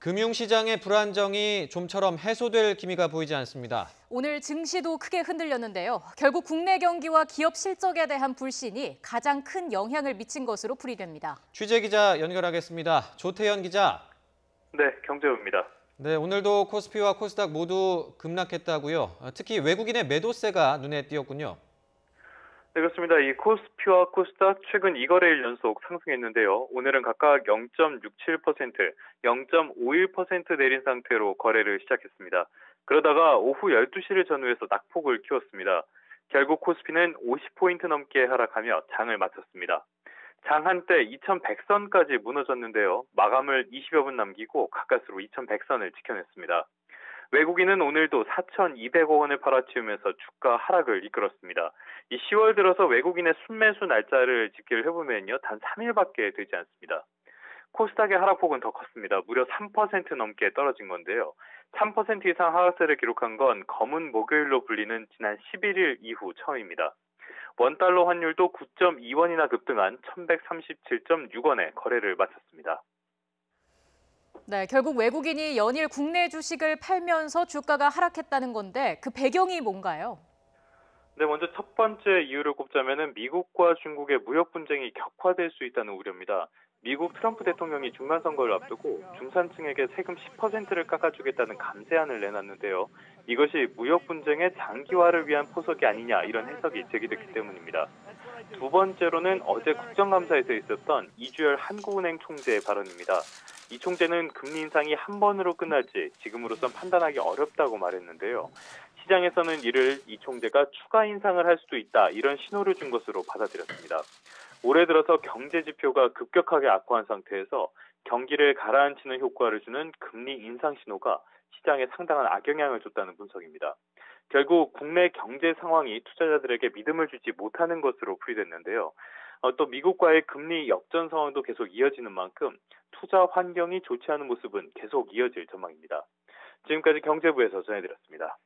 금융시장의 불안정이 좀처럼 해소될 기미가 보이지 않습니다. 오늘 증시도 크게 흔들렸는데요. 결국 국내 경기와 기업 실적에 대한 불신이 가장 큰 영향을 미친 것으로 풀이됩니다. 취재기자 연결하겠습니다. 조태현 기자. 네, 경제부입니다. 네, 오늘도 코스피와 코스닥 모두 급락했다고요. 특히 외국인의 매도세가 눈에 띄었군요. 네, 그렇습니다. 이 코스피와 코스닥 최근 2거래일 연속 상승했는데요. 오늘은 각각 0.67%, 0.51% 내린 상태로 거래를 시작했습니다. 그러다가 오후 12시를 전후해서 낙폭을 키웠습니다. 결국 코스피는 50포인트 넘게 하락하며 장을 마쳤습니다. 장 한때 2100선까지 무너졌는데요. 마감을 20여 분 남기고 가까스로 2100선을 지켜냈습니다. 외국인은 오늘도 4,200억 원을 팔아치우면서 주가 하락을 이끌었습니다. 이 10월 들어서 외국인의 순매수 날짜를 집계를 해보면요. 단 3일밖에 되지 않습니다. 코스닥의 하락폭은 더 컸습니다. 무려 3% 넘게 떨어진 건데요. 3% 이상 하락세를 기록한 건 검은 목요일로 불리는 지난 11일 이후 처음입니다. 원달러 환율도 9.2원이나 급등한 1137.6원에 거래를 마쳤습니다. 네, 결국 외국인이 연일 국내 주식을 팔면서 주가가 하락했다는 건데 그 배경이 뭔가요? 네, 먼저 첫 번째 이유를 꼽자면은 미국과 중국의 무역 분쟁이 격화될 수 있다는 우려입니다. 미국 트럼프 대통령이 중간선거를 앞두고 중산층에게 세금 10%를 깎아주겠다는 감세안을 내놨는데요. 이것이 무역 분쟁의 장기화를 위한 포석이 아니냐 이런 해석이 제기됐기 때문입니다. 두 번째로는 어제 국정감사에서 있었던 이주열 한국은행 총재의 발언입니다. 이 총재는 금리 인상이 한 번으로 끝날지 지금으로선 판단하기 어렵다고 말했는데요. 시장에서는 이를 이 총재가 추가 인상을 할 수도 있다 이런 신호를 준 것으로 받아들였습니다. 올해 들어서 경제 지표가 급격하게 악화한 상태에서 경기를 가라앉히는 효과를 주는 금리 인상 신호가 시장에 상당한 악영향을 줬다는 분석입니다. 결국 국내 경제 상황이 투자자들에게 믿음을 주지 못하는 것으로 풀이됐는데요. 또 미국과의 금리 역전 상황도 계속 이어지는 만큼 투자 환경이 좋지 않은 모습은 계속 이어질 전망입니다. 지금까지 경제부에서 전해드렸습니다.